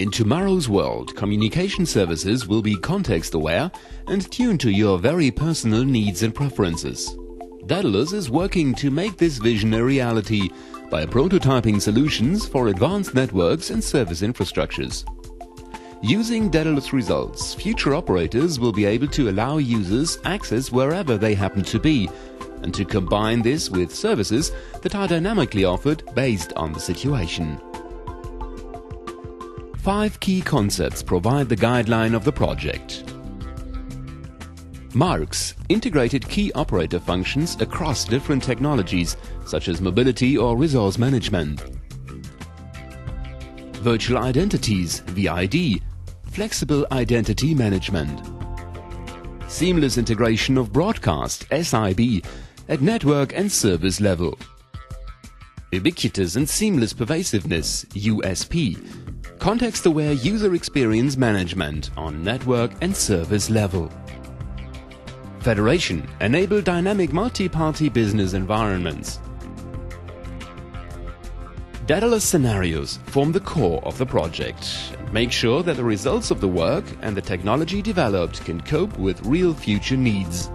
In tomorrow's world, communication services will be context-aware and tuned to your very personal needs and preferences. DAIDALOS is working to make this vision a reality by prototyping solutions for advanced networks and service infrastructures. Using DAIDALOS results, future operators will be able to allow users access wherever they happen to be, and to combine this with services that are dynamically offered based on the situation. 5 key concepts provide the guideline of the project. MARCs, integrated key operator functions across different technologies, such as mobility or resource management. Virtual identities, VID, flexible identity management. Seamless integration of broadcast, SIB, at network and service level. Ubiquitous and seamless pervasiveness, USP. Context-aware user experience management on network and service level. Federation, enable dynamic multi-party business environments. DAIDALOS scenarios form the core of the project and make sure that the results of the work and the technology developed can cope with real future needs.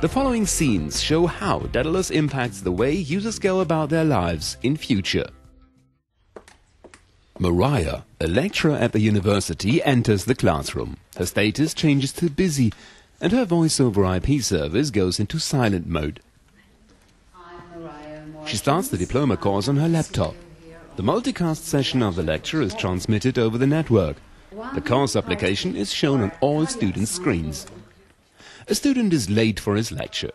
The following scenes show how DAIDALOS impacts the way users go about their lives in future. Mariah, a lecturer at the university, enters the classroom. Her status changes to busy, and her voice-over IP service goes into silent mode. She starts the diploma course on her laptop. The multicast session of the lecture is transmitted over the network. The course application is shown on all students' screens. A student is late for his lecture.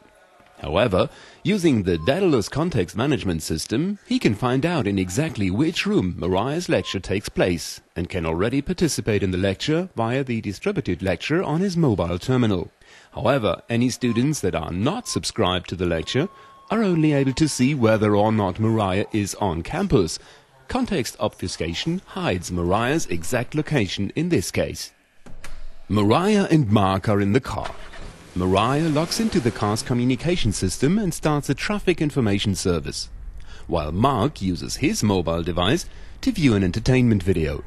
However, using the DAIDALOS context management system, he can find out in exactly which room Mariah's lecture takes place and can already participate in the lecture via the distributed lecture on his mobile terminal. However, any students that are not subscribed to the lecture are only able to see whether or not Mariah is on campus. Context obfuscation hides Mariah's exact location in this case. Mariah and Mark are in the car. Mariah logs into the car's communication system and starts a traffic information service, while Mark uses his mobile device to view an entertainment video.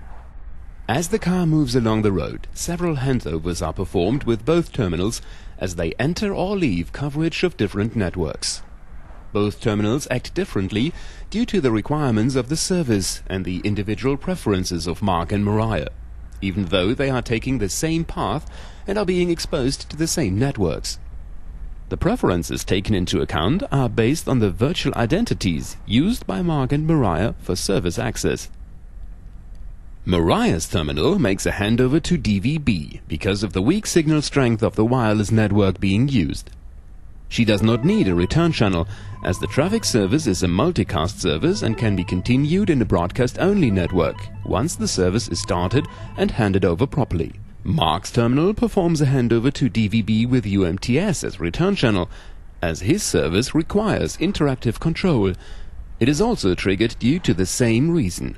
As the car moves along the road, several handovers are performed with both terminals as they enter or leave coverage of different networks. Both terminals act differently due to the requirements of the service and the individual preferences of Mark and Mariah, even though they are taking the same path and are being exposed to the same networks. The preferences taken into account are based on the virtual identities used by Mark and Mariah for service access. Mariah's terminal makes a handover to DVB because of the weak signal strength of the wireless network being used. She does not need a return channel, as the traffic service is a multicast service and can be continued in a broadcast-only network once the service is started and handed over properly. Mark's terminal performs a handover to DVB with UMTS as return channel, as his service requires interactive control. It is also triggered due to the same reason.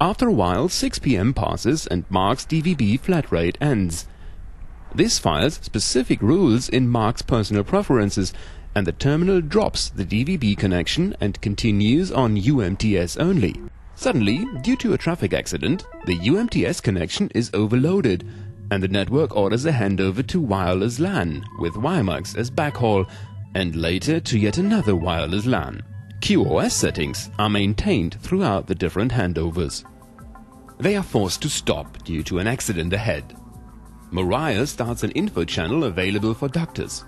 After a while, 6 p.m. passes and Mark's DVB flat rate ends. This files specific rules in Mark's personal preferences, and the terminal drops the DVB connection and continues on UMTS only. Suddenly, due to a traffic accident, the UMTS connection is overloaded, and the network orders a handover to wireless LAN with WiMAX as backhaul, and later to yet another wireless LAN. QoS settings are maintained throughout the different handovers. They are forced to stop due to an accident ahead. Mariah starts an info channel available for doctors.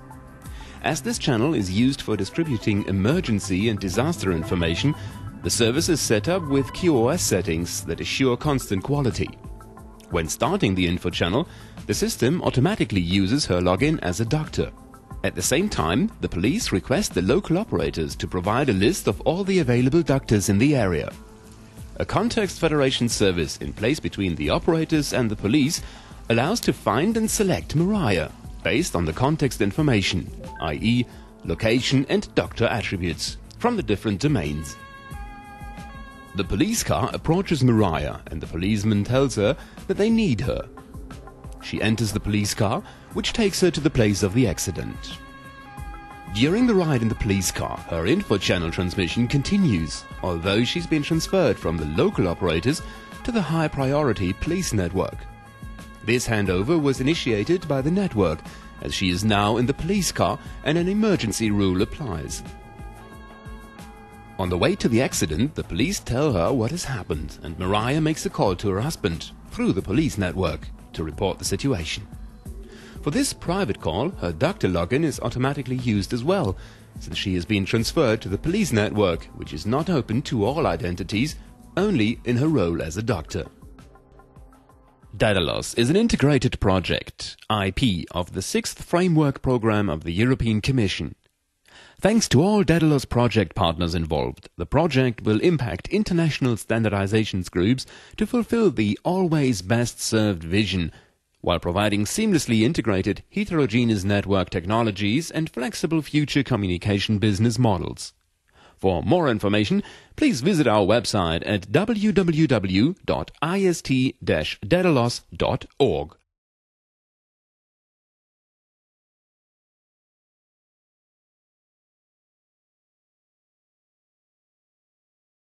As this channel is used for distributing emergency and disaster information, the service is set up with QoS settings that assure constant quality. When starting the info channel, the system automatically uses her login as a doctor. At the same time, the police request the local operators to provide a list of all the available doctors in the area. A context federation service in place between the operators and the police allows to find and select Mariah based on the context information, i.e., location and doctor attributes, from the different domains. The police car approaches Mariah and the policeman tells her that they need her. She enters the police car, which takes her to the place of the accident. During the ride in the police car, her info channel transmission continues, although she's been transferred from the local operators to the high-priority police network. This handover was initiated by the network, as she is now in the police car and an emergency rule applies. On the way to the accident, the police tell her what has happened, and Mariah makes a call to her husband through the police network to report the situation. For this private call, her doctor login is automatically used as well, since she has been transferred to the police network, which is not open to all identities, only in her role as a doctor. DAIDALOS is an integrated project, IP, of the 6th Framework Program of the European Commission. Thanks to all DaidalosII Project partners involved, the project will impact international standardizations groups to fulfill the always best served vision, while providing seamlessly integrated heterogeneous network technologies and flexible future communication business models. For more information, please visit our website at www.ist-daidalos.org.